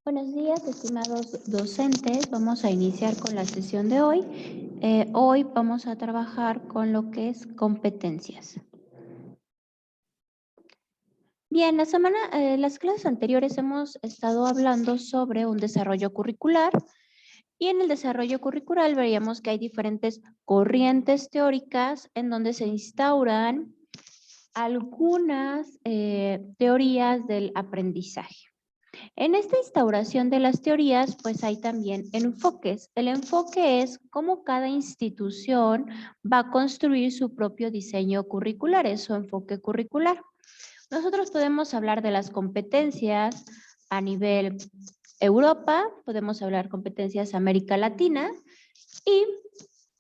Buenos días, estimados docentes. Vamos a iniciar con la sesión de hoy. Hoy vamos a trabajar con lo que es competencias. Bien, las clases anteriores hemos estado hablando sobre un desarrollo curricular y en el desarrollo curricular veríamos que hay diferentes corrientes teóricas en donde se instauran algunas teorías del aprendizaje. En esta instauración de las teorías, pues hay también enfoques. El enfoque es cómo cada institución va a construir su propio diseño curricular, es su enfoque curricular. Nosotros podemos hablar de las competencias a nivel Europa, podemos hablar competencias América Latina y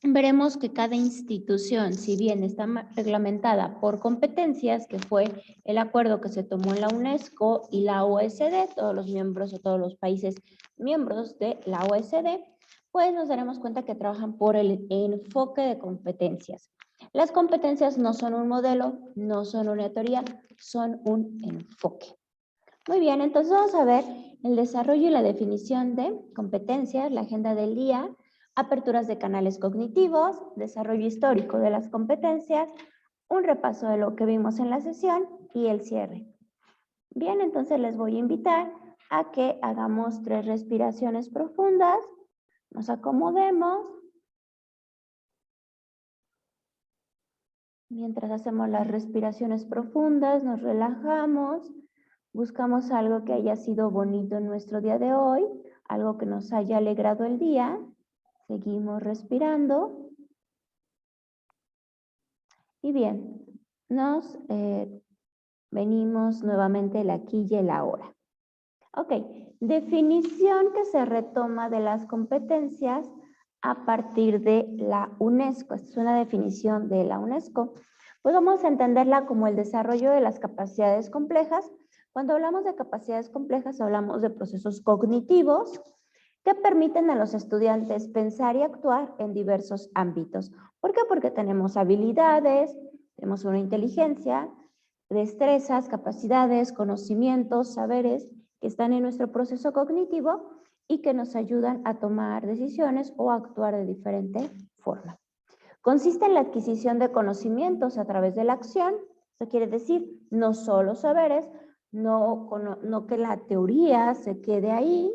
veremos que cada institución, si bien está reglamentada por competencias, que fue el acuerdo que se tomó en la UNESCO y la OSD, todos los miembros o todos los países miembros de la OSD, pues nos daremos cuenta que trabajan por el enfoque de competencias. Las competencias no son un modelo, no son una teoría, son un enfoque. Muy bien, entonces vamos a ver el desarrollo y la definición de competencias, la agenda del día, aperturas de canales cognitivos, desarrollo histórico de las competencias, un repaso de lo que vimos en la sesión y el cierre. Bien, entonces les voy a invitar a que hagamos 3 respiraciones profundas, nos acomodemos. Mientras hacemos las respiraciones profundas, nos relajamos, buscamos algo que haya sido bonito en nuestro día de hoy, algo que nos haya alegrado el día. Seguimos respirando. Y bien, nos venimos nuevamente el aquí y el ahora. Ok, definición que se retoma de las competencias a partir de la UNESCO. Esta es una definición de la UNESCO. Pues vamos a entenderla como el desarrollo de las capacidades complejas. Cuando hablamos de capacidades complejas, hablamos de procesos cognitivos que permiten a los estudiantes pensar y actuar en diversos ámbitos. ¿Por qué? Porque tenemos habilidades, tenemos una inteligencia, destrezas, capacidades, conocimientos, saberes que están en nuestro proceso cognitivo y que nos ayudan a tomar decisiones o a actuar de diferente forma. Consiste en la adquisición de conocimientos a través de la acción. Eso quiere decir no solo saberes, no que la teoría se quede ahí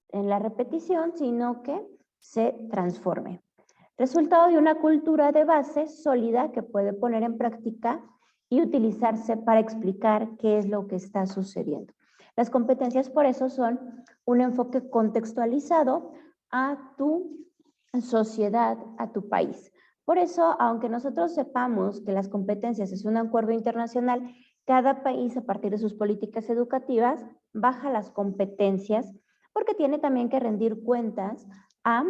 en la repetición, sino que se transforme. Resultado de una cultura de base sólida que puede poner en práctica y utilizarse para explicar qué es lo que está sucediendo. Las competencias por eso son un enfoque contextualizado a tu sociedad, a tu país. Por eso, aunque nosotros sepamos que las competencias es un acuerdo internacional, cada país a partir de sus políticas educativas baja las competencias porque tiene también que rendir cuentas a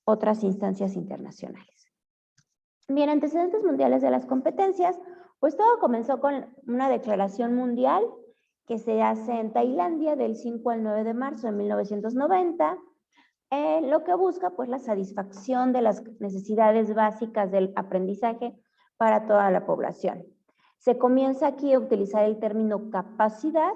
otras instancias internacionales. Bien, antecedentes mundiales de las competencias, pues todo comenzó con una declaración mundial que se hace en Tailandia del 5 al 9 de marzo de 1990, lo que busca pues la satisfacción de las necesidades básicas del aprendizaje para toda la población. Se comienza aquí a utilizar el término capacidad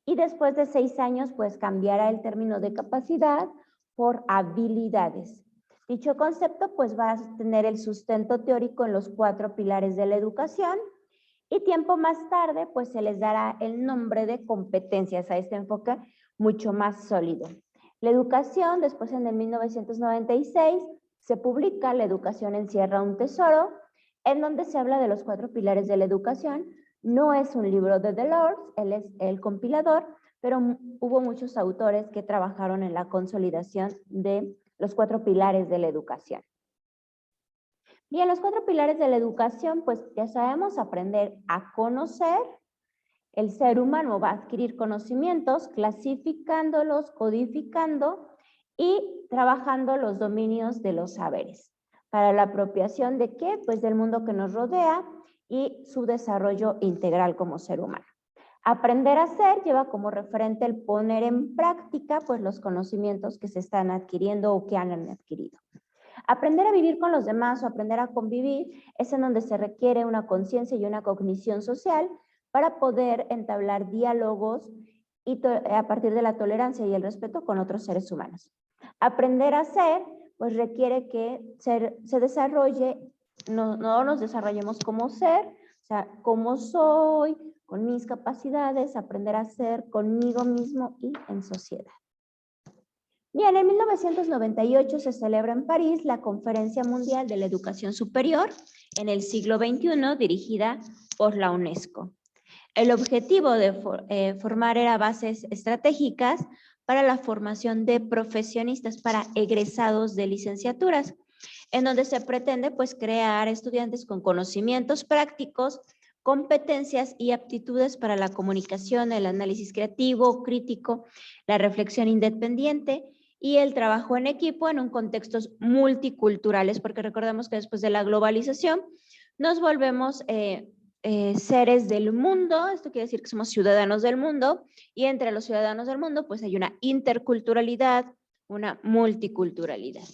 y después de 6 años pues cambiará el término de capacidad por habilidades. Dicho concepto pues va a tener el sustento teórico en los 4 pilares de la educación y tiempo más tarde pues se les dará el nombre de competencias a este enfoque mucho más sólido. La educación, después en el 1996, se publica La educación encierra un tesoro, en donde se habla de los 4 pilares de la educación. No es un libro de Delors, él es el compilador, pero hubo muchos autores que trabajaron en la consolidación de los 4 pilares de la educación. Bien, los 4 pilares de la educación, pues ya sabemos, aprender a conocer. El ser humano va a adquirir conocimientos clasificándolos, codificando y trabajando los dominios de los saberes. ¿Para la apropiación de qué? Pues del mundo que nos rodea y su desarrollo integral como ser humano. Aprender a hacer lleva como referente el poner en práctica pues los conocimientos que se están adquiriendo o que han adquirido. Aprender a vivir con los demás o aprender a convivir es en donde se requiere una conciencia y una cognición social para poder entablar diálogos y a partir de la tolerancia y el respeto con otros seres humanos. Aprender a ser, pues requiere que se desarrolle, no nos desarrollemos como ser, o sea, como soy, con mis capacidades, aprender a ser conmigo mismo y en sociedad. Bien, en 1998 se celebra en París la Conferencia Mundial de la Educación Superior en el siglo XXI, dirigida por la UNESCO. El objetivo de formar era bases estratégicas para la formación de profesionistas para egresados de licenciaturas, en donde se pretende pues crear estudiantes con conocimientos prácticos, competencias y aptitudes para la comunicación, el análisis creativo, crítico, la reflexión independiente y el trabajo en equipo en un contextos multiculturales, porque recordemos que después de la globalización nos volvemos seres del mundo, esto quiere decir que somos ciudadanos del mundo, y entre los ciudadanos del mundo pues hay una interculturalidad, una multiculturalidad.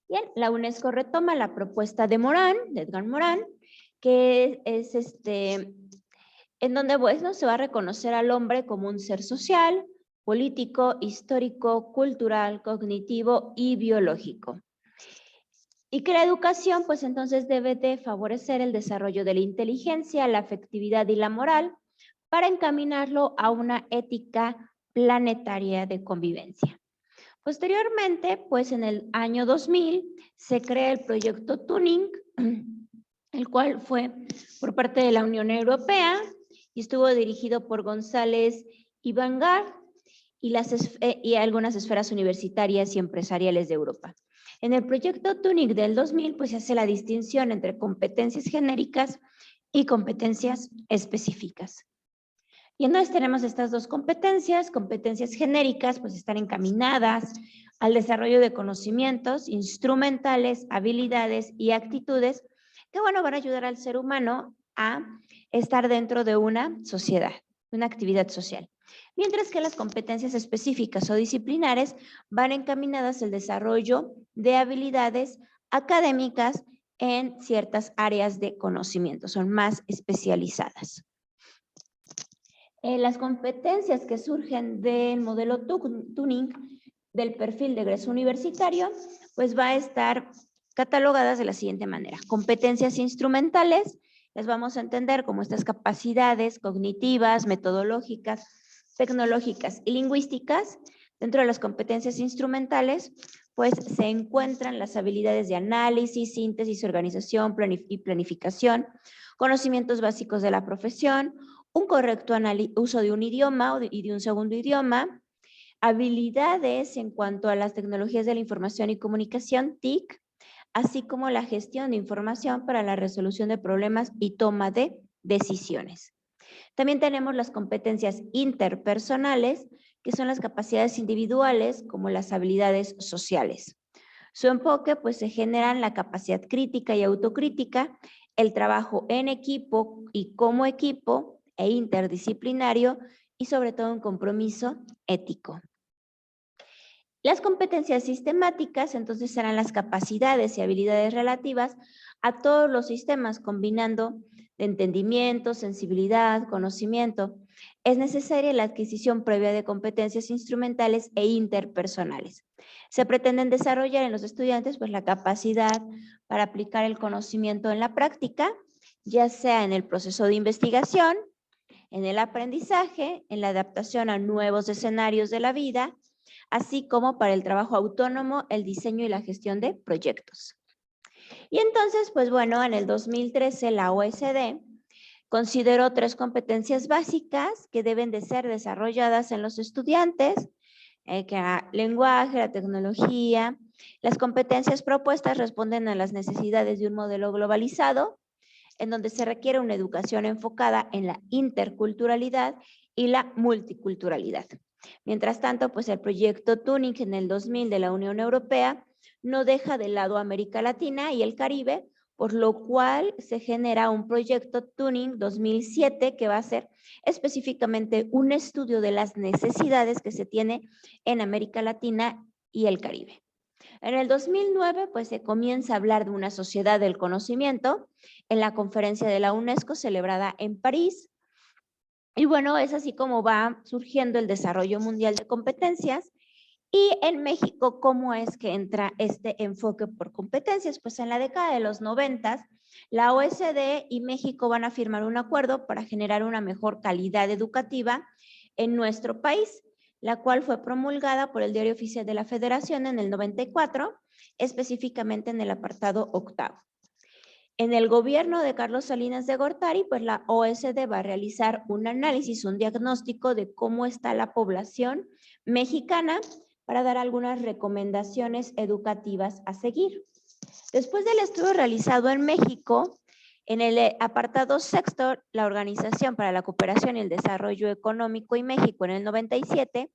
Bien, la UNESCO retoma la propuesta de Morán, de Edgar Morán, que es en donde bueno, se va a reconocer al hombre como un ser social, político, histórico, cultural, cognitivo y biológico. Y que la educación, pues entonces debe de favorecer el desarrollo de la inteligencia, la afectividad y la moral para encaminarlo a una ética planetaria de convivencia. Posteriormente, pues en el año 2000 se crea el proyecto Tuning, el cual fue por parte de la Unión Europea y estuvo dirigido por González y Vanguard y algunas esferas universitarias y empresariales de Europa. En el proyecto TUNIC del 2000, pues se hace la distinción entre competencias genéricas y competencias específicas. Y entonces tenemos estas dos competencias genéricas, pues están encaminadas al desarrollo de conocimientos instrumentales, habilidades y actitudes que, bueno, van a ayudar al ser humano a estar dentro de una sociedad, una actividad social. Mientras que las competencias específicas o disciplinares van encaminadas al desarrollo de habilidades académicas en ciertas áreas de conocimiento, son más especializadas. Las competencias que surgen del modelo Tuning del perfil de egreso universitario, pues va a estar catalogadas de la siguiente manera. Competencias instrumentales, las vamos a entender como estas capacidades cognitivas, metodológicas, tecnológicas y lingüísticas. Dentro de las competencias instrumentales, pues se encuentran las habilidades de análisis, síntesis, organización y planificación, conocimientos básicos de la profesión, un correcto uso de un idioma y de un segundo idioma, habilidades en cuanto a las tecnologías de la información y comunicación, TIC, así como la gestión de información para la resolución de problemas y toma de decisiones. También tenemos las competencias interpersonales, que son las capacidades individuales como las habilidades sociales. Su enfoque pues se genera en la capacidad crítica y autocrítica, el trabajo en equipo y como equipo e interdisciplinario y sobre todo un compromiso ético. Las competencias sistemáticas entonces serán las capacidades y habilidades relativas a todos los sistemas combinando de entendimiento, sensibilidad, conocimiento. Es necesaria la adquisición previa de competencias instrumentales e interpersonales. Se pretenden desarrollar en los estudiantes pues la capacidad para aplicar el conocimiento en la práctica, ya sea en el proceso de investigación, en el aprendizaje, en la adaptación a nuevos escenarios de la vida, así como para el trabajo autónomo, el diseño y la gestión de proyectos. Y entonces, pues bueno, en el 2013 la OSD consideró 3 competencias básicas que deben de ser desarrolladas en los estudiantes, que era lenguaje, la tecnología. Las competencias propuestas responden a las necesidades de un modelo globalizado, en donde se requiere una educación enfocada en la interculturalidad y la multiculturalidad. Mientras tanto, pues el proyecto Tuning en el 2000 de la Unión Europea no deja de lado América Latina y el Caribe, por lo cual se genera un proyecto Tuning 2007 que va a ser específicamente un estudio de las necesidades que se tiene en América Latina y el Caribe. En el 2009, pues se comienza a hablar de una sociedad del conocimiento en la conferencia de la UNESCO celebrada en París, Y bueno, es así como va surgiendo el desarrollo mundial de competencias. Y en México, ¿cómo es que entra este enfoque por competencias? Pues en la década de los 90, la OSD y México van a firmar un acuerdo para generar una mejor calidad educativa en nuestro país, la cual fue promulgada por el Diario Oficial de la Federación en el 94, específicamente en el apartado 8º. En el gobierno de Carlos Salinas de Gortari, pues la OSD va a realizar un análisis, un diagnóstico de cómo está la población mexicana para dar algunas recomendaciones educativas a seguir. Después del estudio realizado en México, en el apartado 6º, la Organización para la Cooperación y el Desarrollo Económico y México en el 97,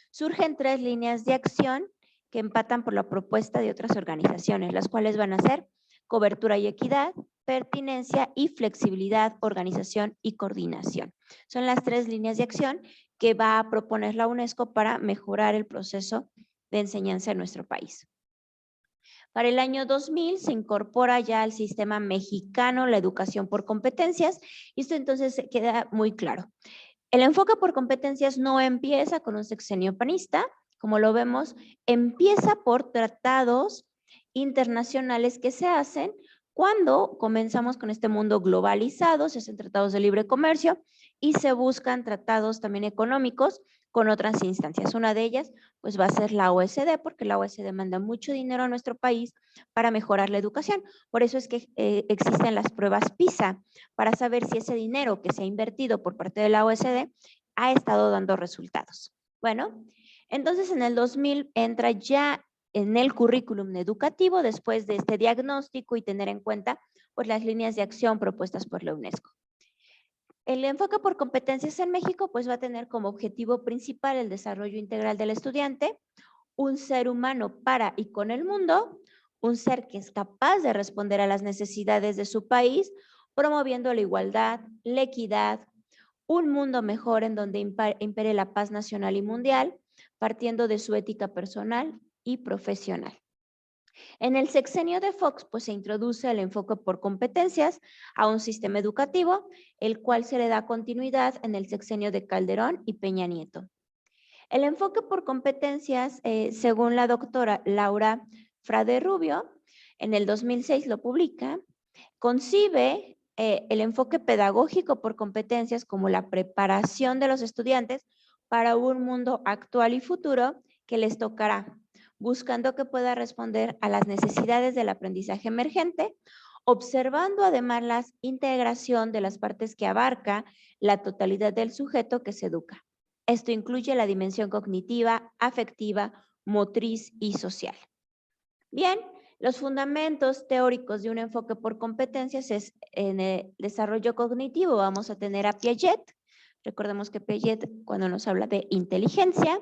surgen 3 líneas de acción que empatan por la propuesta de otras organizaciones, las cuales van a ser cobertura y equidad, pertinencia y flexibilidad, organización y coordinación. Son las 3 líneas de acción que va a proponer la UNESCO para mejorar el proceso de enseñanza en nuestro país. Para el año 2000 se incorpora ya al sistema mexicano la educación por competencias y esto entonces queda muy claro. El enfoque por competencias no empieza con un sexenio panista, como lo vemos, empieza por tratados internacionales que se hacen cuando comenzamos con este mundo globalizado, se hacen tratados de libre comercio y se buscan tratados también económicos con otras instancias. Una de ellas pues va a ser la OSD, porque la OSD manda mucho dinero a nuestro país para mejorar la educación. Por eso es que existen las pruebas PISA, para saber si ese dinero que se ha invertido por parte de la OSD ha estado dando resultados. Bueno, entonces en el 2000 entra ya en el currículum educativo después de este diagnóstico y tener en cuenta pues, las líneas de acción propuestas por la UNESCO. El enfoque por competencias en México pues va a tener como objetivo principal el desarrollo integral del estudiante, un ser humano para y con el mundo, un ser que es capaz de responder a las necesidades de su país, promoviendo la igualdad, la equidad, un mundo mejor en donde impere la paz nacional y mundial, partiendo de su ética personal y profesional. En el sexenio de Fox, pues se introduce el enfoque por competencias a un sistema educativo, el cual se le da continuidad en el sexenio de Calderón y Peña Nieto. El enfoque por competencias, según la doctora Laura Frade Rubio, en el 2006 lo publica, concibe el enfoque pedagógico por competencias como la preparación de los estudiantes para un mundo actual y futuro que les tocará, buscando que pueda responder a las necesidades del aprendizaje emergente, observando además la integración de las partes que abarca la totalidad del sujeto que se educa. Esto incluye la dimensión cognitiva, afectiva, motriz y social. Bien, los fundamentos teóricos de un enfoque por competencias es en el desarrollo cognitivo. Vamos a tener a Piaget. Recordemos que Piaget cuando nos habla de inteligencia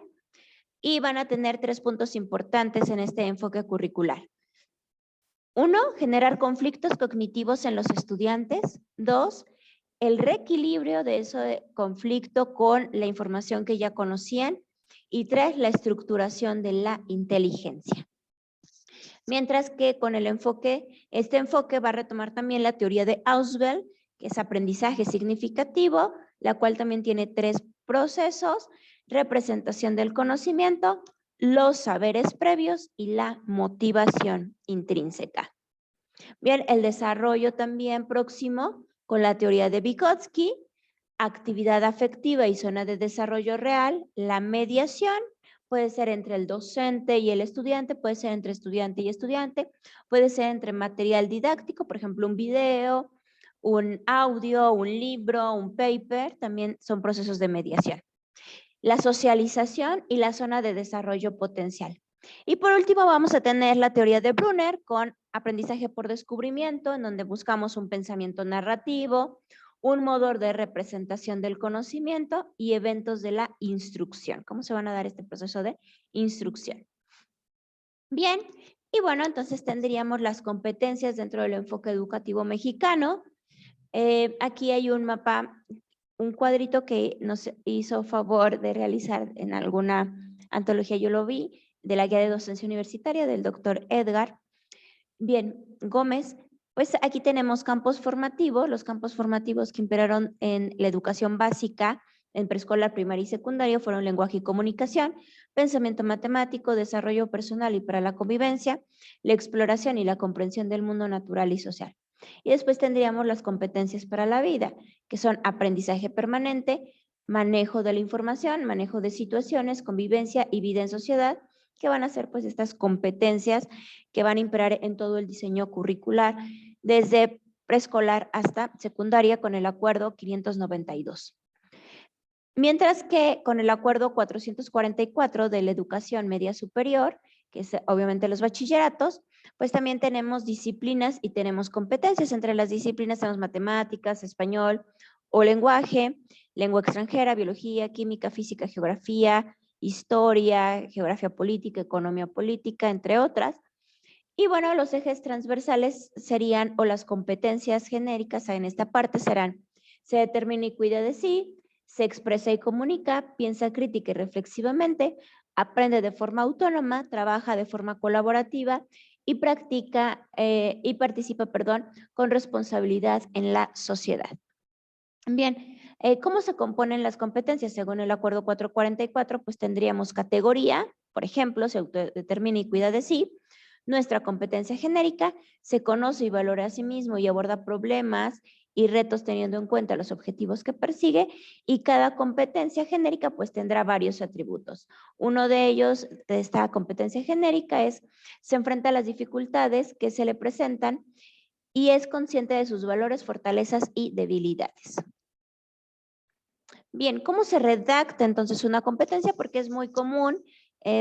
y van a tener 3 puntos importantes en este enfoque curricular. 1, generar conflictos cognitivos en los estudiantes. 2, el reequilibrio de ese conflicto con la información que ya conocían. Y 3, la estructuración de la inteligencia. Mientras que con el enfoque, este enfoque va a retomar también la teoría de Ausubel, que es aprendizaje significativo, la cual también tiene 3 procesos: representación del conocimiento, los saberes previos y la motivación intrínseca. Bien, el desarrollo también próximo con la teoría de Vygotsky, actividad afectiva y zona de desarrollo real, la mediación, puede ser entre el docente y el estudiante, puede ser entre estudiante y estudiante, puede ser entre material didáctico, por ejemplo, un video, un audio, un libro, un paper, también son procesos de mediación. La socialización y la zona de desarrollo potencial. Y por último vamos a tener la teoría de Brunner con aprendizaje por descubrimiento, en donde buscamos un pensamiento narrativo, un modo de representación del conocimiento y eventos de la instrucción. ¿Cómo se van a dar este proceso de instrucción? Bien, y bueno, entonces tendríamos las competencias dentro del enfoque educativo mexicano. Aquí hay un mapa, un cuadrito que nos hizo favor de realizar en alguna antología, yo lo vi, de la guía de docencia universitaria del doctor Edgar. Bien, Gómez, Pues aquí tenemos campos formativos, los campos formativos que imperaron en la educación básica, en preescolar, primaria y secundaria fueron lenguaje y comunicación, pensamiento matemático, desarrollo personal y para la convivencia, la exploración y la comprensión del mundo natural y social. Y después tendríamos las competencias para la vida, que son aprendizaje permanente, manejo de la información, manejo de situaciones, convivencia y vida en sociedad, que van a ser pues estas competencias que van a imperar en todo el diseño curricular, desde preescolar hasta secundaria con el acuerdo 592. Mientras que con el acuerdo 444 de la educación media superior, que es obviamente los bachilleratos, pues también tenemos disciplinas y tenemos competencias. Entre las disciplinas tenemos matemáticas, español o lenguaje, lengua extranjera, biología, química, física, geografía, historia, geografía política, economía política, entre otras. Y bueno, los ejes transversales serían, o las competencias genéricas en esta parte serán, se determina y cuida de sí, se expresa y comunica, piensa crítica y reflexivamente, aprende de forma autónoma, trabaja de forma colaborativa y participa, con responsabilidad en la sociedad. Bien, ¿cómo se componen las competencias? Según el acuerdo 444, pues tendríamos categoría, por ejemplo, se autodetermina y cuida de sí. Nuestra competencia genérica se conoce y valora a sí mismo y aborda problemas y retos teniendo en cuenta los objetivos que persigue, y cada competencia genérica pues tendrá varios atributos. Uno de ellos, de esta competencia genérica, es se enfrenta a las dificultades que se le presentan y es consciente de sus valores, fortalezas y debilidades. Bien, ¿cómo se redacta entonces una competencia? Porque es muy común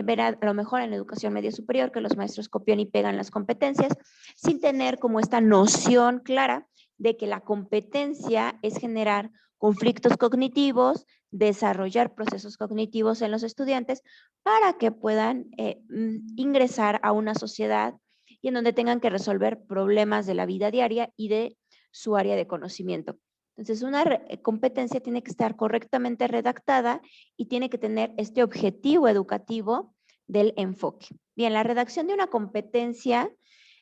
ver a lo mejor en la educación media superior que los maestros copian y pegan las competencias sin tener como esta noción clara de que la competencia es generar conflictos cognitivos, desarrollar procesos cognitivos en los estudiantes para que puedan ingresar a una sociedad y en donde tengan que resolver problemas de la vida diaria y de su área de conocimiento. Entonces, una competencia tiene que estar correctamente redactada y tiene que tener este objetivo educativo del enfoque. Bien, la redacción de una competencia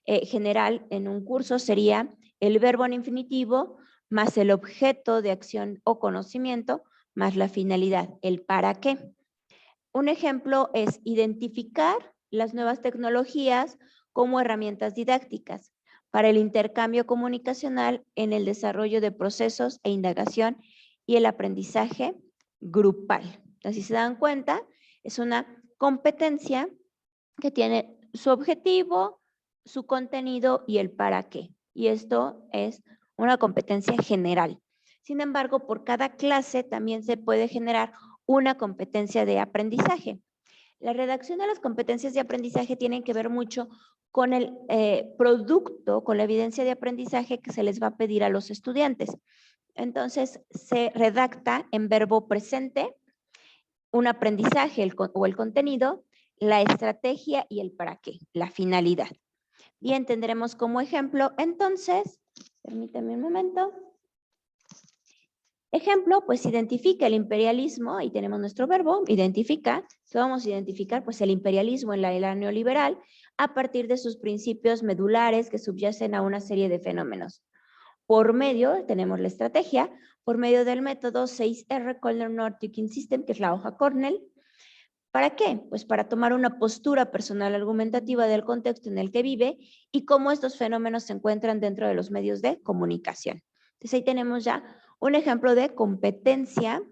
general en un curso sería el verbo en infinitivo más el objeto de acción o conocimiento más la finalidad, el para qué. Un ejemplo es identificar las nuevas tecnologías como herramientas didácticas para el intercambio comunicacional en el desarrollo de procesos e indagación y el aprendizaje grupal. Entonces, si se dan cuenta, es una competencia que tiene su objetivo, su contenido y el para qué. Y esto es una competencia general. Sin embargo, por cada clase también se puede generar una competencia de aprendizaje. La redacción de las competencias de aprendizaje tienen que ver mucho con el producto, con la evidencia de aprendizaje que se les va a pedir a los estudiantes. Entonces, se redacta en verbo presente un aprendizaje o el contenido, la estrategia y el para qué, la finalidad. Bien, tendremos como ejemplo, entonces, permítame un momento. Ejemplo, pues identifica el imperialismo, y tenemos nuestro verbo, identifica, que vamos a identificar pues el imperialismo en la era neoliberal a partir de sus principios medulares que subyacen a una serie de fenómenos. Por medio, tenemos la estrategia, por medio del método 6R Cornell-North System, que es la hoja Cornell. ¿Para qué? Pues para tomar una postura personal argumentativa del contexto en el que vive y cómo estos fenómenos se encuentran dentro de los medios de comunicación. Entonces ahí tenemos ya un ejemplo de competencia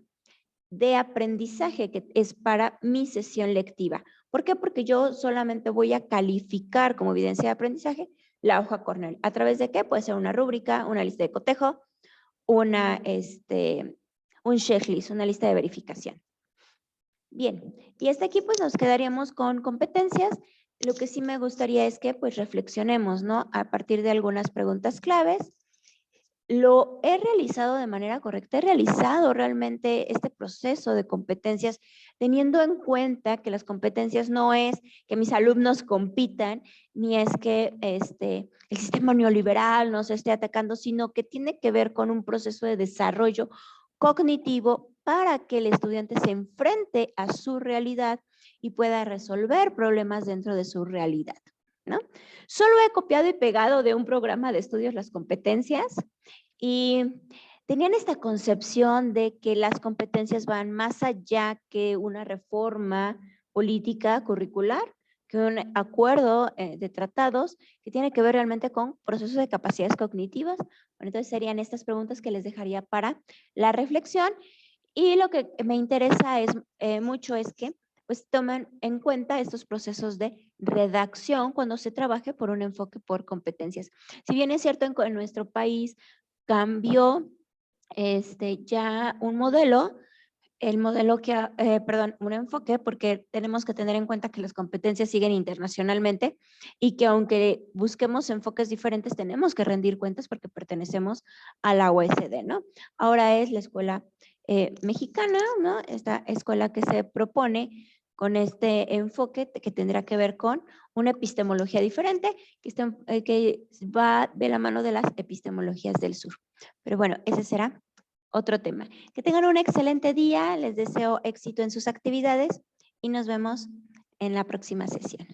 de aprendizaje que es para mi sesión lectiva. ¿Por qué? Porque yo solamente voy a calificar como evidencia de aprendizaje la hoja Cornell. ¿A través de qué? Puede ser una rúbrica, una lista de cotejo, un checklist, una lista de verificación. Bien, y hasta aquí pues nos quedaríamos con competencias. Lo que sí me gustaría es que pues reflexionemos, ¿no? A partir de algunas preguntas claves. ¿Lo he realizado de manera correcta? ¿He realizado realmente este proceso de competencias teniendo en cuenta que las competencias no es que mis alumnos compitan, ni es que el sistema neoliberal nos esté atacando, sino que tiene que ver con un proceso de desarrollo cognitivo para que el estudiante se enfrente a su realidad y pueda resolver problemas dentro de su realidad? ¿no? Solo he copiado y pegado de un programa de estudios las competencias y tenían esta concepción de que las competencias van más allá que una reforma política curricular, que un acuerdo de tratados que tiene que ver realmente con procesos de capacidades cognitivas. Bueno, entonces serían estas preguntas que les dejaría para la reflexión. Y lo que me interesa mucho es que pues tomen en cuenta estos procesos de redacción cuando se trabaje por un enfoque por competencias. Si bien es cierto en nuestro país cambió ya un modelo, un enfoque, porque tenemos que tener en cuenta que las competencias siguen internacionalmente y que aunque busquemos enfoques diferentes, tenemos que rendir cuentas porque pertenecemos a la OECD, ¿no? Ahora es la escuela mexicana, ¿no? Esta escuela que se propone con este enfoque que tendrá que ver con una epistemología diferente que va de la mano de las epistemologías del sur. Pero bueno, ese será otro tema. Que tengan un excelente día, les deseo éxito en sus actividades y nos vemos en la próxima sesión.